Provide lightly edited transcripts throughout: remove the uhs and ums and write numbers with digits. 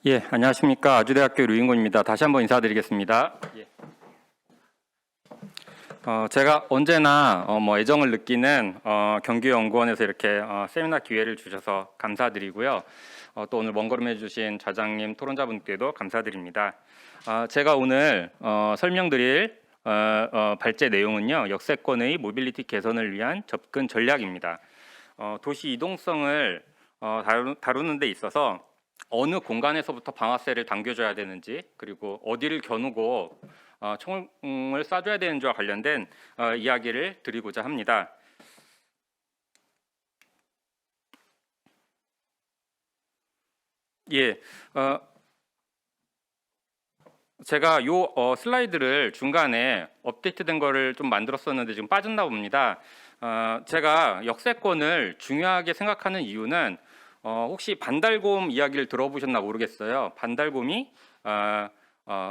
예, 안녕하십니까. 아주대학교 류인곤입니다. 다시 한번 인사드리겠습니다. 제가 언제나 애정을 느끼는 경기연구원에서 이렇게 세미나 기회를 주셔서 감사드리고요. 또 오늘 먼 걸음 해주신 좌장님, 토론자분께도 감사드립니다. 제가 오늘 설명드릴 발제 내용은요, 역세권의 모빌리티 개선을 위한 접근 전략입니다. 도시 이동성을 다루는 데 있어서 어느 공간에서부터 방아쇠를 당겨줘야 되는지, 그리고 어디를 겨누고 총을 쏴줘야 되는지와 관련된 이야기를 드리고자 합니다. 예, 제가 요 슬라이드를 중간에 업데이트된 거를 좀 만들었었는데 지금 빠졌나 봅니다. 제가 역세권을 중요하게 생각하는 이유는 혹시 반달곰 이야기를 들어보셨나 모르겠어요. 반달곰이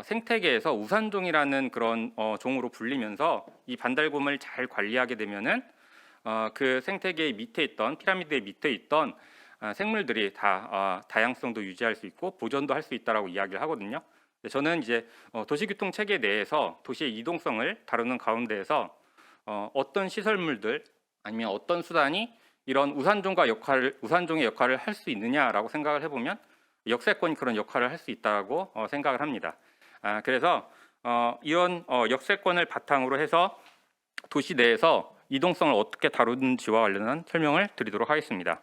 생태계에서 우산종이라는 그런 종으로 불리면서 이 반달곰을 잘 관리하게 되면은 그 생태계 밑에 있던 피라미드의 밑에 있던 생물들이 다 다양성도 유지할 수 있고 보존도 할 수 있다라고 이야기를 하거든요. 저는 이제 도시교통 체계 내에서 도시의 이동성을 다루는 가운데에서 어떤 시설물들 아니면 어떤 수단이 이런 우산종의 역할을 할 수 있느냐라고 생각을 해보면 역세권이 그런 역할을 할 수 있다고 생각을 합니다. 그래서 이런 역세권을 바탕으로 해서 도시 내에서 이동성을 어떻게 다루는지와 관련한 설명을 드리도록 하겠습니다.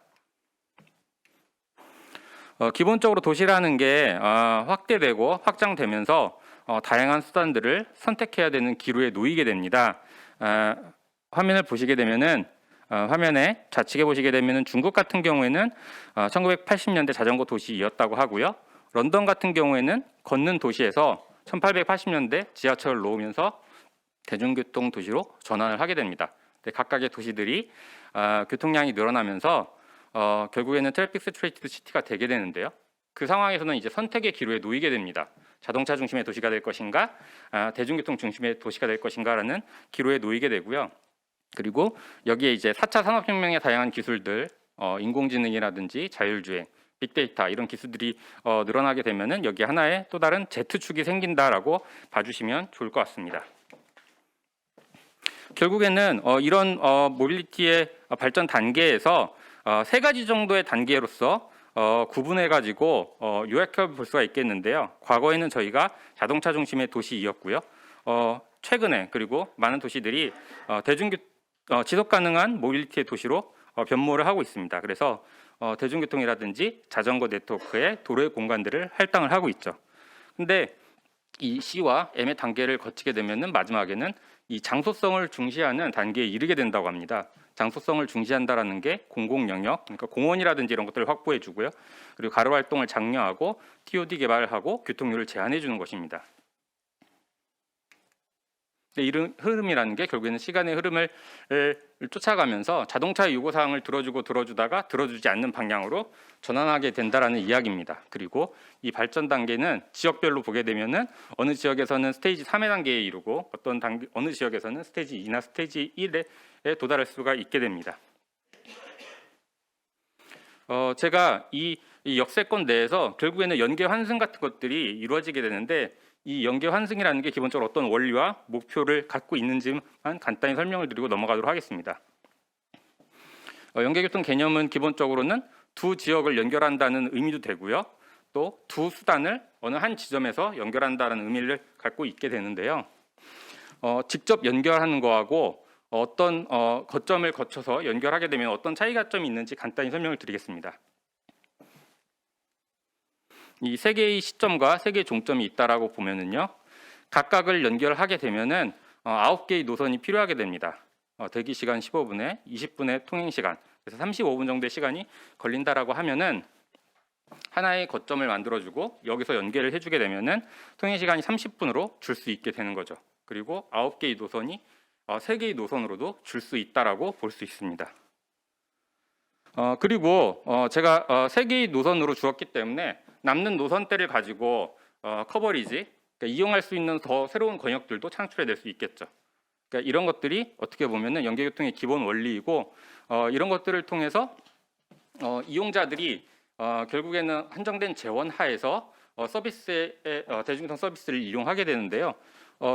기본적으로 도시라는 게 확대되고 확장되면서 다양한 수단들을 선택해야 되는 기로에 놓이게 됩니다. 화면을 보시게 되면은 화면에 좌측에 보시게 되면은 중국 같은 경우에는 1980년대 자전거 도시였다고 하고요. 런던 같은 경우에는 걷는 도시에서 1880년대 지하철을 놓으면서 대중교통 도시로 전환을 하게 됩니다. 각각의 도시들이 교통량이 늘어나면서 결국에는 트래픽 스트레이트 시티가 되게 되는데요. 그 상황에서는 이제 선택의 기로에 놓이게 됩니다. 자동차 중심의 도시가 될 것인가, 대중교통 중심의 도시가 될 것인가라는 기로에 놓이게 되고요. 그리고 여기에 이제 4차 산업혁명의 다양한 기술들, 인공지능이라든지 자율주행, 빅데이터 이런 기술들이 늘어나게 되면은 여기 하나의 또 다른 Z축이 생긴다라고 봐주시면 좋을 것 같습니다. 결국에는 이런 모빌리티의 발전 단계에서 세 가지 정도의 단계로서 구분해 가지고 요약해 볼 수가 있겠는데요. 과거에는 저희가 자동차 중심의 도시이었고요. 최근에 그리고 많은 도시들이 지속 가능한 모빌리티의 도시로 변모를 하고 있습니다. 그래서 대중교통이라든지 자전거 네트워크의 도로의 공간들을 할당을 하고 있죠. 근데 이 C와 M의 단계를 거치게 되면은 마지막에는 이 장소성을 중시하는 단계에 이르게 된다고 합니다. 장소성을 중시한다라는 게 공공 영역, 그러니까 공원이라든지 이런 것들을 확보해 주고요. 그리고 가로 활동을 장려하고 TOD 개발하고 교통률을 제한해 주는 것입니다. 이런 흐름이라는 게 결국에는 시간의 흐름을 쫓아가면서 자동차의 요구사항을 들어주다가 들어주지 않는 방향으로 전환하게 된다라는 이야기입니다. 그리고 이 발전 단계는 지역별로 보게 되면은 어느 지역에서는 스테이지 3의 단계에 이르고 어느 지역에서는 스테이지 2나 스테이지 1에 도달할 수가 있게 됩니다. 제가 이 역세권 내에서 결국에는 연계 환승 같은 것들이 이루어지게 되는데 이 연계 환승이라는 게 기본적으로 어떤 원리와 목표를 갖고 있는지만 간단히 설명을 드리고 넘어가도록 하겠습니다. 연계교통 개념은 기본적으로는 두 지역을 연결한다는 의미도 되고요. 또 두 수단을 어느 한 지점에서 연결한다는 의미를 갖고 있게 되는데요. 직접 연결하는 거하고 어떤 거점을 거쳐서 연결하게 되면 어떤 차이가점이 있는지 간단히 설명을 드리겠습니다. 이 세 개의 시점과 세 개의 종점이 있다라고 보면은요, 각각을 연결하게 되면은 9개의 노선이 필요하게 됩니다. 대기 시간 15분에 20분의 통행 시간, 그래서 35분 정도의 시간이 걸린다라고 하면은 하나의 거점을 만들어주고 여기서 연결을 해주게 되면은 통행 시간이 30분으로 줄 수 있게 되는 거죠. 그리고 9개의 노선이 3개의 노선으로도 줄 수 있다라고 볼 수 있습니다. 그리고 제가 3개의 노선으로 주었기 때문에 남는 노선대를 가지고 커버리지, 그러니까 이용할 수 있는 더 새로운 권역들도 창출해낼 수 있겠죠. 그러니까 이런 것들이 어떻게 보면은 연계교통의 기본 원리이고 이런 것들을 통해서 이용자들이 결국에는 한정된 재원 하에서 대중교통 서비스를 이용하게 되는데요.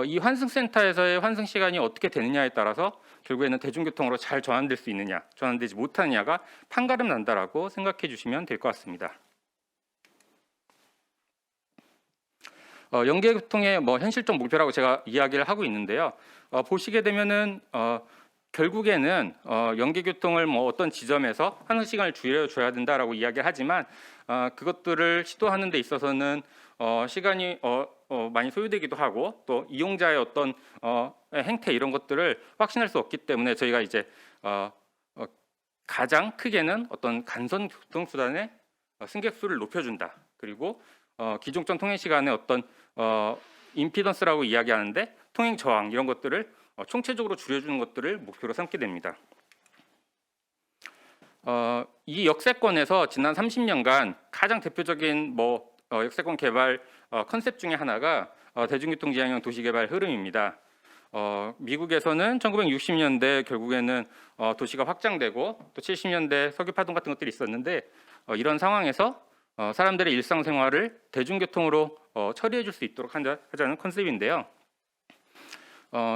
이 환승센터에서의 환승 시간이 어떻게 되느냐에 따라서 결국에는 대중교통으로 잘 전환될 수 있느냐, 전환되지 못하느냐가 판가름 난다라고 생각해 주시면 될 것 같습니다. 연계교통의 현실적 목표라고 제가 이야기를 하고 있는데요. 보시게 되면은 결국에는 연계교통을 어떤 지점에서 환승 시간을 줄여줘야 된다라고 이야기를 하지만 그것들을 시도하는 데 있어서는 시간이 많이 소요되기도 하고 또 이용자의 어떤 행태 이런 것들을 확신할 수 없기 때문에 저희가 이제 가장 크게는 어떤 간선 교통수단의 승객 수를 높여준다. 그리고 기존적 통행 시간의 어떤 임피던스라고 이야기하는데 통행 저항 이런 것들을 총체적으로 줄여주는 것들을 목표로 삼게 됩니다. 이 역세권에서 지난 30년간 가장 대표적인 역세권 개발 컨셉 중에 하나가 대중교통 지향형 도시개발 흐름입니다. 미국에서는 1960년대 결국에는 도시가 확장되고 또 70년대 석유 파동 같은 것들이 있었는데 이런 상황에서 사람들의 일상생활을 대중교통으로 처리해 줄 수 있도록 하자는 컨셉인데요.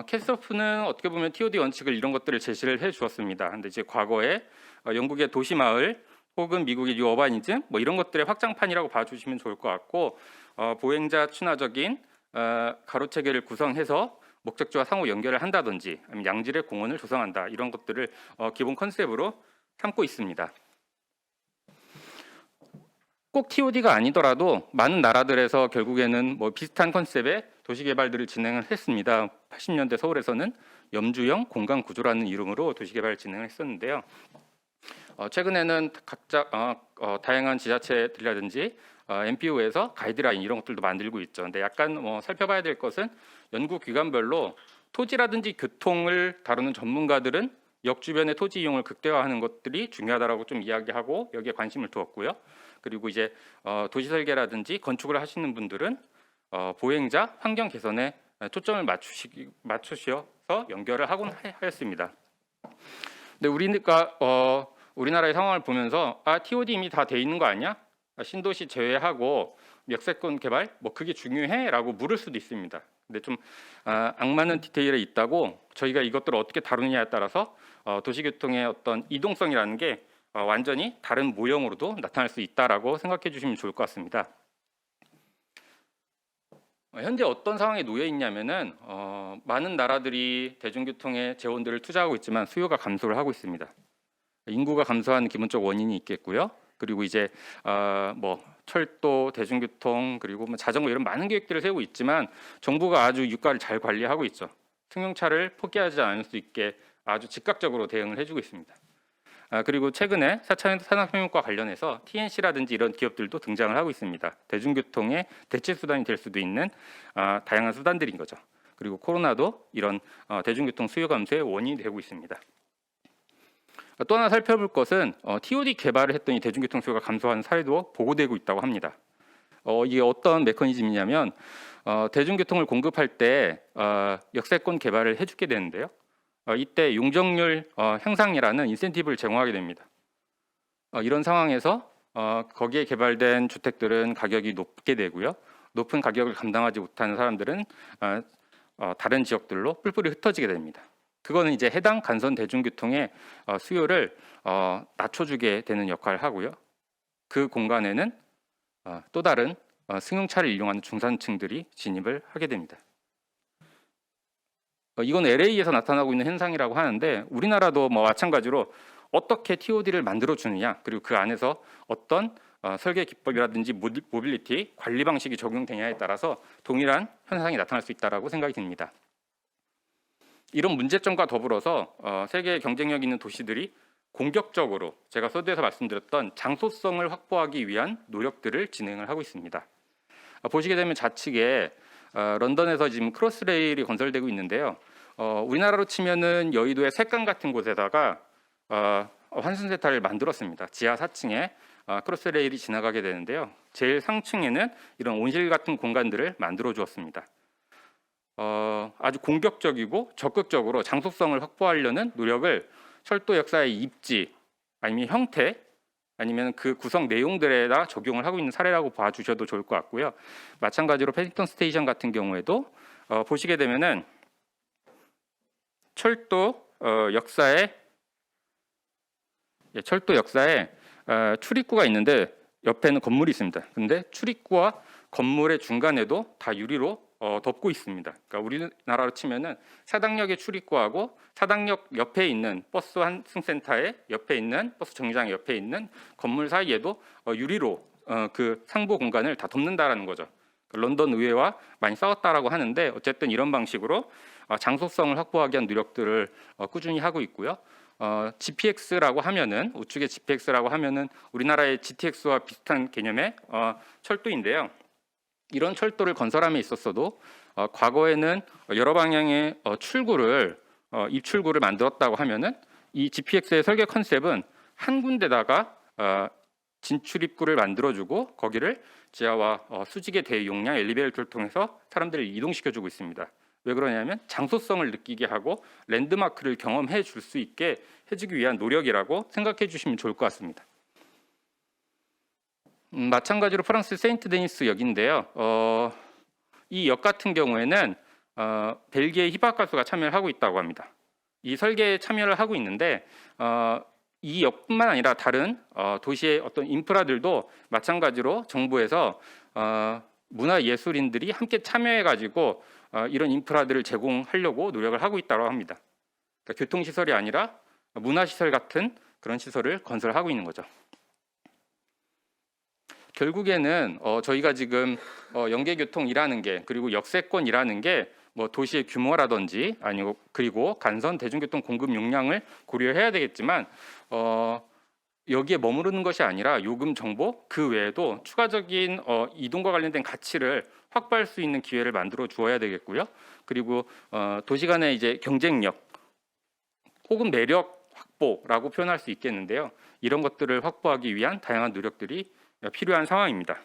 캐스토프는 어떻게 보면 TOD 원칙을 이런 것들을 제시를 해 주었습니다. 근데 이제 과거에 영국의 도시마을 혹은 미국의 뉴어바니즘 이런 것들의 확장판이라고 봐주시면 좋을 것 같고 보행자 친화적인 가로체계를 구성해서 목적지와 상호 연결을 한다든지 아니면 양질의 공원을 조성한다 이런 것들을 기본 컨셉으로 삼고 있습니다. 꼭 TOD가 아니더라도 많은 나라들에서 결국에는 비슷한 컨셉의 도시 개발들을 진행을 했습니다. 80년대 서울에서는 염주형 공간 구조라는 이름으로 도시 개발 진행을 했었는데요. 최근에는 각자 다양한 지자체들이라든지 NPO에서 가이드라인 이런 것들도 만들고 있죠. 근데 약간 살펴봐야 될 것은 연구기관별로 토지라든지 교통을 다루는 전문가들은 역 주변의 토지 이용을 극대화하는 것들이 중요하다라고 좀 이야기하고 여기에 관심을 두었고요. 그리고 이제 도시 설계라든지 건축을 하시는 분들은 보행자 환경 개선에 초점을 맞추셔서 연결을 하곤 하였습니다. 근데 우리나라의 상황을 보면서 TOD 이미 다 돼 있는 거 아니야? 신도시 제외하고 역세권 개발 그게 중요해?라고 물을 수도 있습니다. 근데 좀 악마는 디테일에 있다고 저희가 이것들을 어떻게 다루느냐에 따라서 도시교통의 어떤 이동성이라는 게 완전히 다른 모형으로도 나타날 수 있다라고 생각해 주시면 좋을 것 같습니다. 현재 어떤 상황에 놓여 있냐면은 많은 나라들이 대중교통에 재원들을 투자하고 있지만 수요가 감소를 하고 있습니다. 인구가 감소하는 기본적 원인이 있겠고요. 그리고 이제 철도, 대중교통 그리고 자전거 이런 많은 계획들을 세우고 있지만 정부가 아주 유가를 잘 관리하고 있죠. 승용차를 포기하지 않을 수 있게 아주 즉각적으로 대응을 해주고 있습니다. 그리고 최근에 4차 산업혁명과 관련해서 TNC라든지 이런 기업들도 등장을 하고 있습니다. 대중교통의 대체 수단이 될 수도 있는 다양한 수단들인 거죠. 그리고 코로나도 이런 대중교통 수요 감소의 원인이 되고 있습니다. 또 하나 살펴볼 것은 TOD 개발을 했더니 대중교통 수요가 감소하는 사례도 보고되고 있다고 합니다. 이게 어떤 메커니즘이냐면 대중교통을 공급할 때 역세권 개발을 해주게 되는데요. 이때 용적률 향상이라는 인센티브를 제공하게 됩니다. 이런 상황에서 거기에 개발된 주택들은 가격이 높게 되고요. 높은 가격을 감당하지 못하는 사람들은 다른 지역들로 뿔뿔이 흩어지게 됩니다. 그거는 이제 해당 간선 대중교통의 수요를 낮춰주게 되는 역할을 하고요. 그 공간에는 또 다른 승용차를 이용하는 중산층들이 진입을 하게 됩니다. 이건 LA에서 나타나고 있는 현상이라고 하는데 우리나라도 마찬가지로 어떻게 TOD를 만들어 주느냐 그리고 그 안에서 어떤 설계 기법이라든지 모빌리티 관리 방식이 적용되냐에 따라서 동일한 현상이 나타날 수 있다고 생각이 듭니다. 이런 문제점과 더불어서 세계 경쟁력 있는 도시들이 공격적으로 제가 서두에서 말씀드렸던 장소성을 확보하기 위한 노력들을 진행을 하고 있습니다. 보시게 되면 좌측에 런던에서 지금 크로스레일이 건설되고 있는데요. 우리나라로 치면은 여의도의 색강 같은 곳에다가 환승센터를 만들었습니다. 지하 4층에 크로스레일이 지나가게 되는데요. 제일 상층에는 이런 온실 같은 공간들을 만들어 주었습니다. 아주 공격적이고 적극적으로 장소성을 확보하려는 노력을 철도 역사의 입지 아니면 형태 아니면 그 구성 내용들에다 적용을 하고 있는 사례라고 봐주셔도 좋을 것 같고요. 마찬가지로 패딩턴 스테이션 같은 경우에도 보시게 되면은 철도 역사에 출입구가 있는데 옆에는 건물이 있습니다. 근데 출입구와 건물의 중간에도 다 유리로 덮고 있습니다. 그러니까 우리나라로 치면은 사당역의 출입구하고 사당역 옆에 있는 버스 환승센터의 옆에 있는 버스 정류장 옆에 있는 건물 사이에도 유리로 그 상부 공간을 다 덮는다라는 거죠. 런던 의회와 많이 싸웠다라고 하는데 어쨌든 이런 방식으로 장소성을 확보하기 위한 노력들을 꾸준히 하고 있고요. GPX라고 하면은 우측의 GPX라고 하면은 우리나라의 GTX와 비슷한 개념의 철도인데요. 이런 철도를 건설함에 있어서도 과거에는 여러 방향의 입출구를 만들었다고 하면은 이 GPX의 설계 컨셉은 한 군데다가 진출입구를 만들어주고 거기를 지하와 수직의 대용량 엘리베이터를 통해서 사람들을 이동시켜주고 있습니다. 왜 그러냐면 장소성을 느끼게 하고 랜드마크를 경험해 줄 수 있게 해주기 위한 노력이라고 생각해 주시면 좋을 것 같습니다. 마찬가지로 프랑스 세인트 데니스 역인데요. 이 역 같은 경우에는 벨기에 힙합 가수가 참여를 하고 있다고 합니다. 이 설계에 참여를 하고 있는데 이 역뿐만 아니라 다른 도시의 어떤 인프라들도 마찬가지로 정부에서 문화예술인들이 함께 참여해가지고 이런 인프라들을 제공하려고 노력을 하고 있다고 합니다. 그러니까 교통시설이 아니라 문화시설 같은 그런 시설을 건설하고 있는 거죠. 결국에는 저희가 지금 연계교통이라는 게 그리고 역세권이라는 게 뭐 도시의 규모라든지 아니고 그리고 간선 대중교통 공급 용량을 고려해야 되겠지만 여기에 머무르는 것이 아니라 요금 정보 그 외에도 추가적인 이동과 관련된 가치를 확보할 수 있는 기회를 만들어 주어야 되겠고요. 그리고 도시 간의 이제 경쟁력 혹은 매력 확보라고 표현할 수 있겠는데요. 이런 것들을 확보하기 위한 다양한 노력들이 필요한 상황입니다.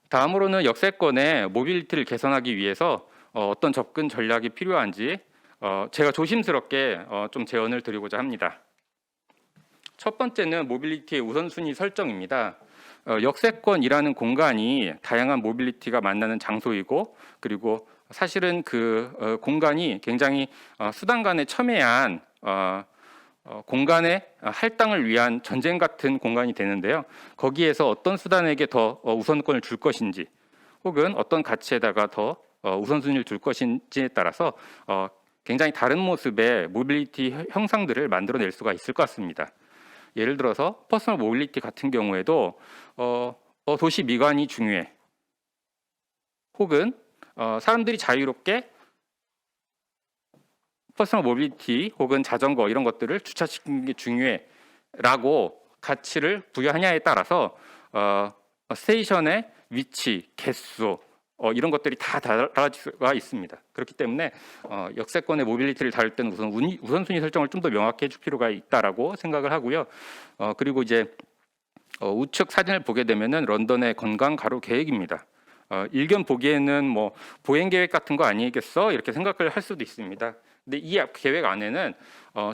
다음으로는 역세권의 모빌리티를 개선하기 위해서 어떤 접근 전략이 필요한지 제가 조심스럽게 좀 제언을 드리고자 합니다. 첫 번째는 모빌리티의 우선순위 설정입니다. 역세권이라는 공간이 다양한 모빌리티가 만나는 장소이고 그리고 사실은 그 공간이 굉장히 수단 간의 첨예한 공간의 할당을 위한 전쟁 같은 공간이 되는데요. 거기에서 어떤 수단에게 더 우선권을 줄 것인지 혹은 어떤 가치에다가 더 우선순위를 둘 것인지에 따라서 굉장히 다른 모습의 모빌리티 형상들을 만들어낼 수가 있을 것 같습니다. 예를 들어서 퍼스널 모빌리티 같은 경우에도 도시 미관이 중요해 혹은 사람들이 자유롭게 퍼스널 모빌리티 혹은 자전거 이런 것들을 주차시키는 게 중요해라고 가치를 부여하냐에 따라서 스테이션의 위치, 개수 이런 것들이 다 달라질 수가 있습니다. 그렇기 때문에 역세권의 모빌리티를 다룰 때는 우선순위 설정을 좀 더 명확히 해줄 필요가 있다라고 생각을 하고요. 그리고 이제 우측 사진을 보게 되면은 런던의 관광 가로 계획입니다. 일견 보기에는 뭐 보행 계획 같은 거 아니겠어 이렇게 생각을 할 수도 있습니다. 근데 이 계획 안에는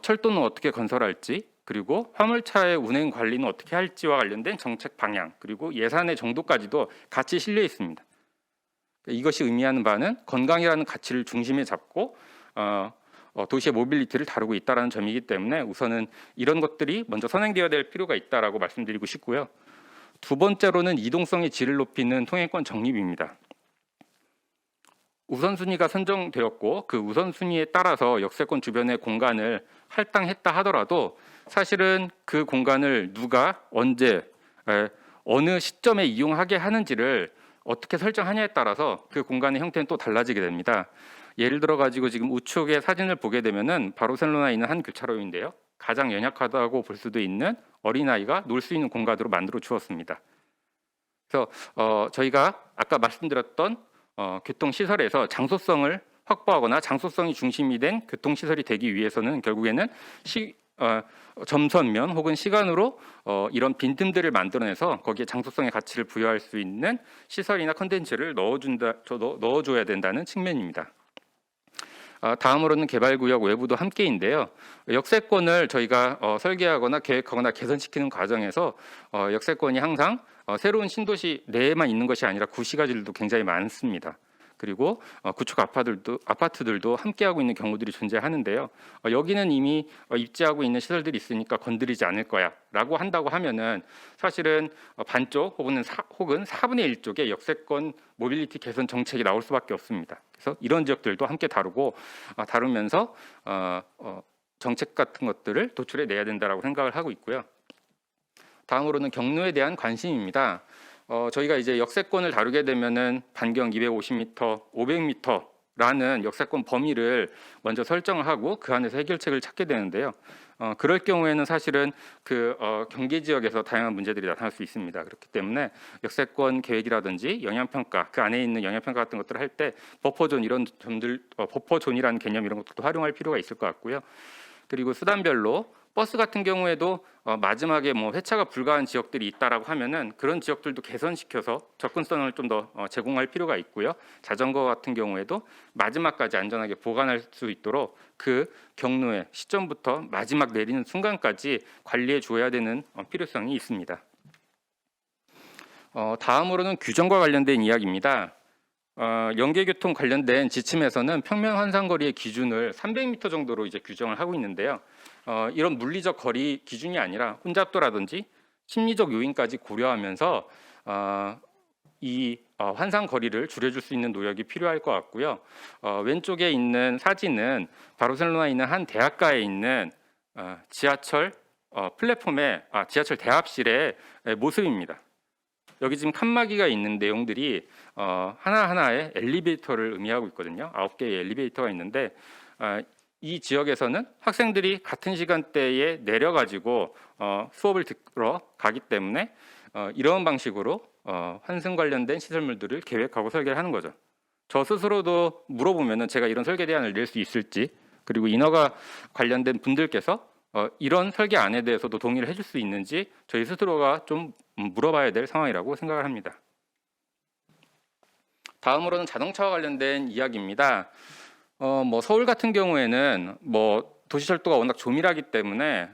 철도는 어떻게 건설할지 그리고 화물차의 운행 관리는 어떻게 할지와 관련된 정책 방향 그리고 예산의 정도까지도 같이 실려 있습니다. 이것이 의미하는 바는 건강이라는 가치를 중심에 잡고 도시의 모빌리티를 다루고 있다는 점이기 때문에 우선은 이런 것들이 먼저 선행되어야 될 필요가 있다라고 말씀드리고 싶고요. 두 번째로는 이동성의 질을 높이는 통행권 정립입니다. 우선순위가 선정되었고 그 우선순위에 따라서 역세권 주변의 공간을 할당했다 하더라도 사실은 그 공간을 누가 언제 어느 시점에 이용하게 하는지를 어떻게 설정하냐에 따라서 그 공간의 형태는 또 달라지게 됩니다. 예를 들어 가지고 지금 우측의 사진을 보게 되면은 바르셀로나에 있는 한 교차로인데요. 가장 연약하다고 볼 수도 있는 어린아이가 놀 수 있는 공간으로 만들어 주었습니다. 그래서 저희가 아까 말씀드렸던 교통시설에서 장소성을 확보하거나 장소성이 중심이 된 교통시설이 되기 위해서는 결국에는 점선면 혹은 시간으로 이런 빈틈들을 만들어내서 거기에 장소성의 가치를 부여할 수 있는 시설이나 컨텐츠를 넣어줘야 된다는 측면입니다. 다음으로는 개발구역 외부도 함께인데요. 역세권을 저희가 설계하거나 계획하거나 개선시키는 과정에서 역세권이 항상 새로운 신도시 내에만 있는 것이 아니라 구시가지들도 굉장히 많습니다. 그리고 구축 아파트들도 함께하고 있는 경우들이 존재하는데요. 여기는 이미 입지하고 있는 시설들이 있으니까 건드리지 않을 거야라고 한다고 하면은 사실은 반쪽 혹은 4분의 1쪽의 역세권 모빌리티 개선 정책이 나올 수밖에 없습니다. 그래서 이런 지역들도 함께 다루면서 정책 같은 것들을 도출해 내야 된다라고 생각을 하고 있고요. 다음으로는 경로에 대한 관심입니다. 저희가 이제 역세권을 다루게 되면은 반경 250m, 500m라는 역세권 범위를 먼저 설정을 하고 그 안에서 해결책을 찾게 되는데요. 그럴 경우에는 사실은 경계 지역에서 다양한 문제들이 나타날 수 있습니다. 그렇기 때문에 역세권 계획이라든지 영향평가, 그 안에 있는 영향평가 같은 것들을 할 때 버퍼존 이런 점들, 버퍼존이라는 개념 이런 것들도 활용할 필요가 있을 것 같고요. 그리고 수단별로 버스 같은 경우에도 마지막에 회차가 불가한 지역들이 있다라고 하면은 그런 지역들도 개선시켜서 접근성을 좀 더 제공할 필요가 있고요. 자전거 같은 경우에도 마지막까지 안전하게 보관할 수 있도록 그 경로의 시점부터 마지막 내리는 순간까지 관리해 줘야 되는 필요성이 있습니다. 다음으로는 규정과 관련된 이야기입니다. 연계교통 관련된 지침에서는 평면 환상거리의 기준을 300m 정도로 이제 규정을 하고 있는데요. 이런 물리적 거리 기준이 아니라 혼잡도라든지 심리적 요인까지 고려하면서 이 환상 거리를 줄여줄 수 있는 노력이 필요할 것 같고요. 왼쪽에 있는 사진은 바르셀로나에 있는 한 대학가에 있는 지하철 플랫폼의 지하철 대합실의 모습입니다. 여기 지금 칸막이가 있는 내용들이 하나하나의 엘리베이터를 의미하고 있거든요. 9개의 엘리베이터가 있는데 이 지역에서는 학생들이 같은 시간대에 내려가지고 수업을 들어 가기 때문에 이런 방식으로 환승 관련된 시설물들을 계획하고 설계를 하는 거죠. 저 스스로도 물어보면은 제가 이런 설계 대안을 낼 수 있을지, 그리고 인허가 관련된 분들께서 이런 설계 안에 대해서도 동의를 해줄 수 있는지 저희 스스로가 좀 물어봐야 될 상황이라고 생각을 합니다. 다음으로는 자동차와 관련된 이야기입니다. 서울 같은 경우에는 도시철도가 워낙 조밀하기 때문에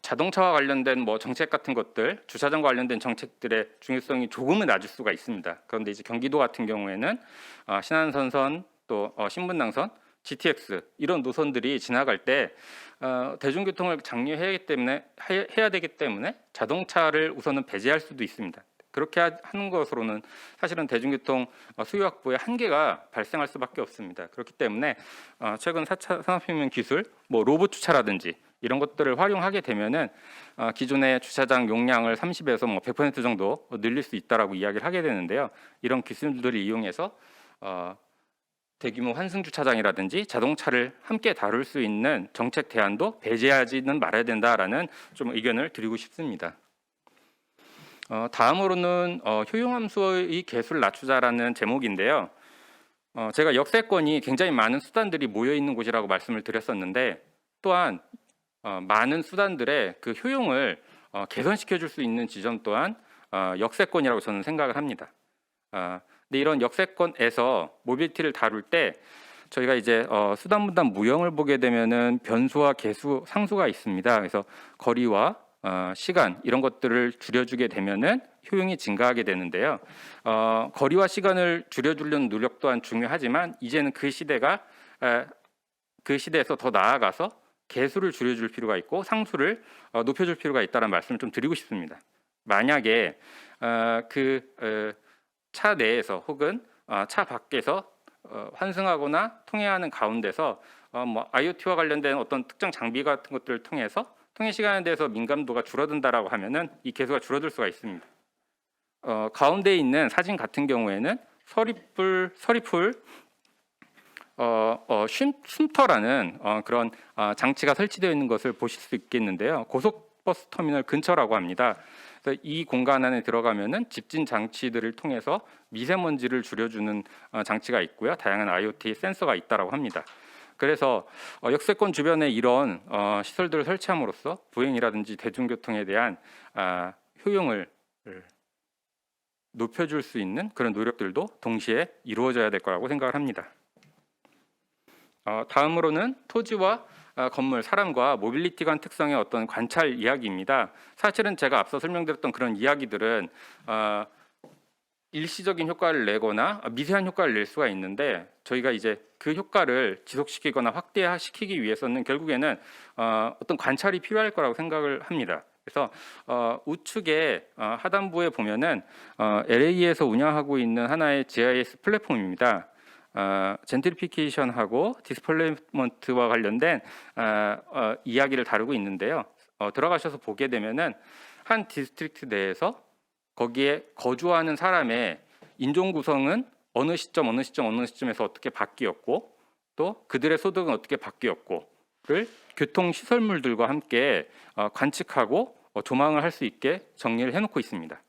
자동차와 관련된 정책 같은 것들, 주차장과 관련된 정책들의 중요성이 조금은 낮을 수가 있습니다. 그런데 이제 경기도 같은 경우에는 신안선선, 또 신분당선, GTX 이런 노선들이 지나갈 때 대중교통을 장려해야 되기 때문에 자동차를 우선은 배제할 수도 있습니다. 그렇게 하는 것으로는 사실은 대중교통 수요 확보에 한계가 발생할 수밖에 없습니다. 그렇기 때문에 최근 4차 산업혁명 기술, 로봇 주차라든지 이런 것들을 활용하게 되면은 기존의 주차장 용량을 30에서 100% 정도 늘릴 수 있다라고 이야기를 하게 되는데요. 이런 기술들을 이용해서 대규모 환승 주차장이라든지 자동차를 함께 다룰 수 있는 정책 대안도 배제하지는 말아야 된다라는 좀 의견을 드리고 싶습니다. 다음으로는 효용함수의 개수를 낮추자라는 제목인데요. 제가 역세권이 굉장히 많은 수단들이 모여 있는 곳이라고 말씀을 드렸었는데, 또한 많은 수단들의 그 효용을 개선시켜 줄 수 있는 지점 또한 역세권이라고 저는 생각을 합니다. 근데 이런 역세권에서 모빌리티를 다룰 때 저희가 이제 수단 분담 무형을 보게 되면은 변수와 개수, 상수가 있습니다. 그래서 거리와 시간 이런 것들을 줄여주게 되면은 효용이 증가하게 되는데요. 거리와 시간을 줄여주려는 노력 또한 중요하지만 이제는 그 시대에서 더 나아가서 개수를 줄여줄 필요가 있고 상수를 높여줄 필요가 있다는 말씀을 좀 드리고 싶습니다. 만약에 차 내에서 혹은 차 밖에서 환승하거나 통행하는 가운데서 IoT와 관련된 어떤 특정 장비 같은 것들을 통해서 통행 시간에 대해서 민감도가 줄어든다라고 하면은 이 개수가 줄어들 수가 있습니다. 가운데 있는 사진 같은 경우에는 서리풀 쉼터라는 그런 장치가 설치되어 있는 것을 보실 수 있겠는데요. 고속버스 터미널 근처라고 합니다. 그래서 이 공간 안에 들어가면은 집진 장치들을 통해서 미세먼지를 줄여주는 장치가 있고요. 다양한 IoT 센서가 있다라고 합니다. 그래서 역세권 주변에 이런 시설들을 설치함으로써 부행이라든지 대중교통에 대한 효용을 높여줄 수 있는 그런 노력들도 동시에 이루어져야 될 거라고 생각을 합니다. 다음으로는 토지와 건물, 사람과 모빌리티 간 특성의 어떤 관찰 이야기입니다. 사실은 제가 앞서 설명드렸던 그런 이야기들은 일시적인 효과를 내거나 미세한 효과를 낼 수가 있는데, 저희가 이제 그 효과를 지속시키거나 확대시키기 위해서는 결국에는 어떤 관찰이 필요할 거라고 생각을 합니다. 그래서 우측에 하단부에 보면은 LA에서 운영하고 있는 하나의 GIS 플랫폼입니다. 젠트리피케이션하고 디스플레이먼트와 관련된 이야기를 다루고 있는데요. 들어가셔서 보게 되면은 한 디스트릭트 내에서 거기에 거주하는 사람의 인종 구성은 어느 시점에서 어떻게 바뀌었고, 또 그들의 소득은 어떻게 바뀌었고를 교통 시설물들과 함께 관측하고 조망을 할 수 있게 정리를 해놓고 있습니다.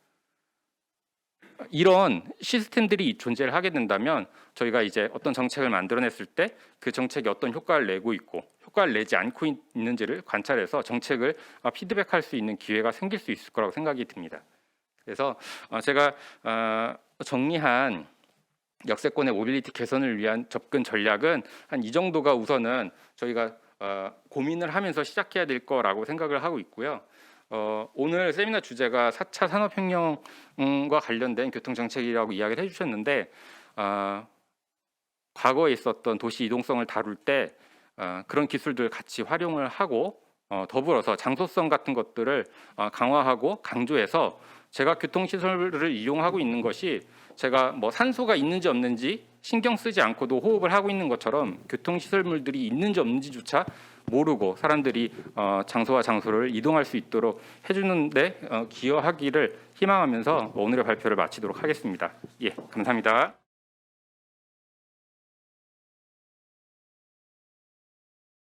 이런 시스템들이 존재를 하게 된다면 저희가 이제 어떤 정책을 만들어냈을 때 그 정책이 어떤 효과를 내고 있고 효과를 내지 않고 있는지를 관찰해서 정책을 피드백할 수 있는 기회가 생길 수 있을 거라고 생각이 듭니다. 그래서 제가 정리한 역세권의 모빌리티 개선을 위한 접근 전략은 한 이 정도가 우선은 저희가 고민을 하면서 시작해야 될 거라고 생각을 하고 있고요. 오늘 세미나 주제가 4차 산업혁명과 관련된 교통정책이라고 이야기를 해주셨는데, 과거에 있었던 도시 이동성을 다룰 때 그런 기술들을 같이 활용을 하고 더불어서 장소성 같은 것들을 강화하고 강조해서 제가 교통시설을 이용하고 있는 것이 제가 뭐 산소가 있는지 없는지 신경 쓰지 않고도 호흡을 하고 있는 것처럼 교통시설물들이 있는지 없는지조차 모르고 사람들이 장소와 장소를 이동할 수 있도록 해주는데 기여하기를 희망하면서 오늘의 발표를 마치도록 하겠습니다. 예, 감사합니다.